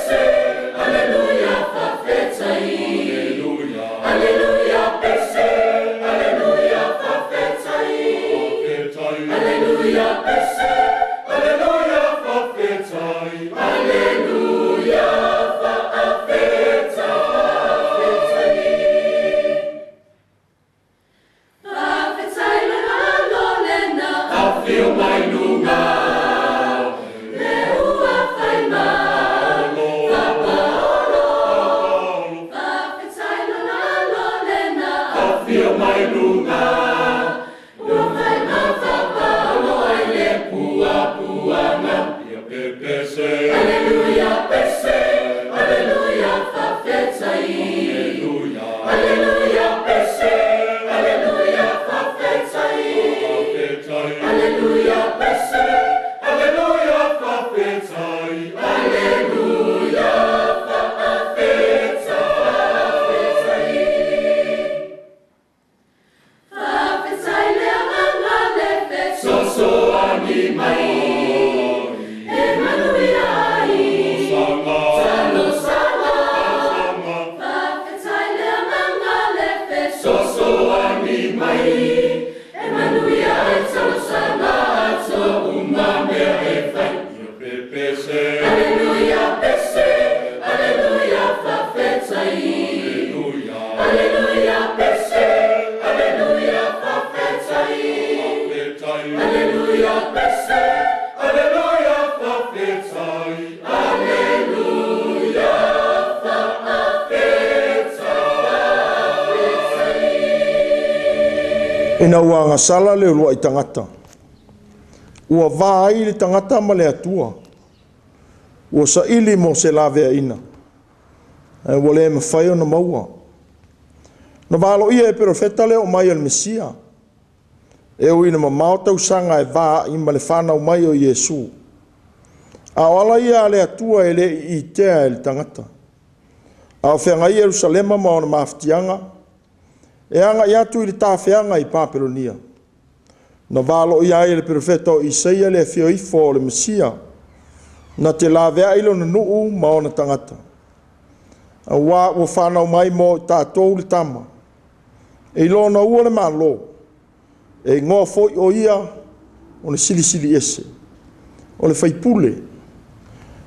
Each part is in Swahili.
pese, aleluia, fafetai. Aleluia, pese, aleluia, fafetai. Aleluia, pese, aleluia, fafetai. Aleluia, fafetai. Fafetai lona alo lena, Afio mai lugā. Le ua fai mau, papaolo. Fafetai lona alo lena, Afio mai lugā. Ua fai mau papaolo ai le puapuagā. Pepese, aleluia, pese, aleluia, fafetai. Aleluia, pese, aleluia, fafetai. Aleluia, pese, aleluia, fafetai. Aleluia, fafetai. Fafetai le amanga le fesoasoani mai. E manuia ai, talosaga. Fafetai le amanga le fesoasoani mai. E manuia ai, talosaga. Ātoa uma mea e whai. Pepese, aleluia, pese, aleluia, fafetai. Aleluia, pese, aleluia, fafetai. Aleluia, pese, aleluia, fafetai. Aleluia, fafetai. Ina ua ngasala le ulua i tangata. Ua vā ai le tangata ma le atua. Ua sa ili mo se lavea ina. Ua le mawhaio na maua. Na valo ia e profeta leo mai al Mesia. E o ina mamao tausanga e vā i ma le whanau mai o Iesu. A ala ia le atua e le i tea e le tangata. A o whenga i Jerusalema ma ona mafutianga. E anga i atu i le tāwheanga i Papelonia. Na valo ia e le profeta o Isaia le Afio o le Mesia. Na te lavea ilo na nuu ma ona tangata. A wā o whanau mai mo tatou le Tamā. E ilo na ua le malo. E ngō foi o ia o le sili ese. O le whaipule.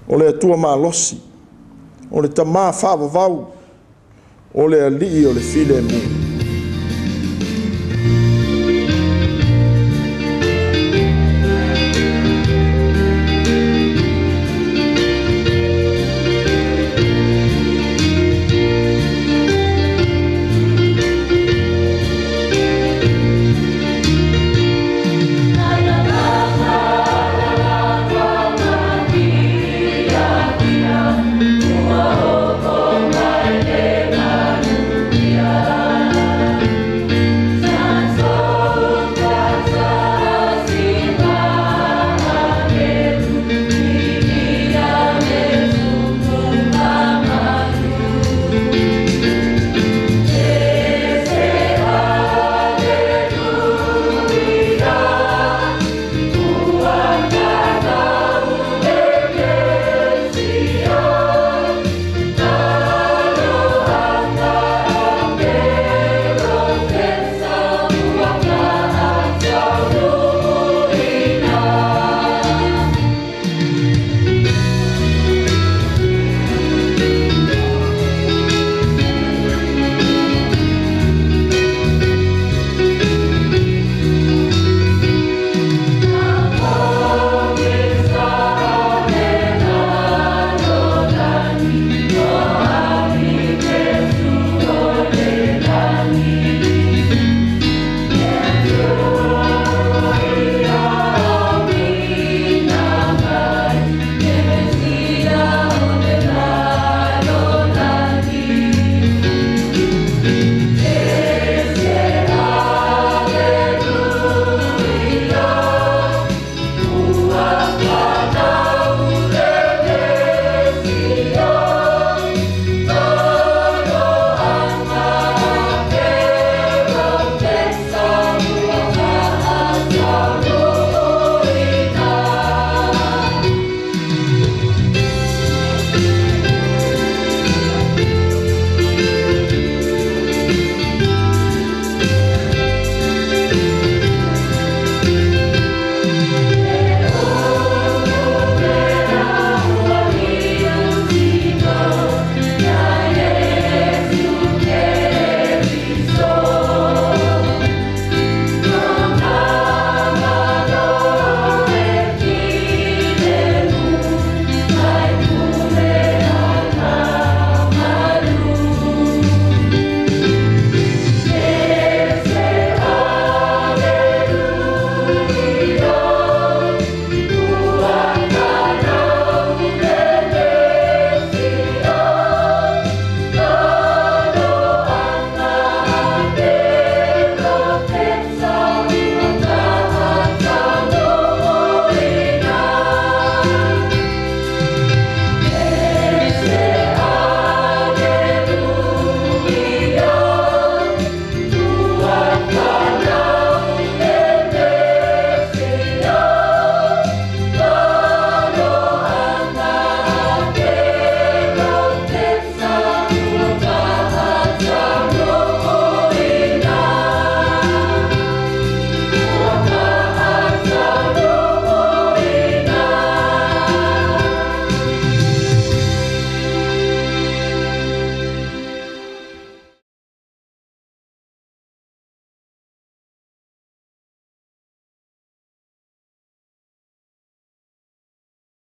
O le atua malosi. O le tamā whaavavau. O le alii o le file mu.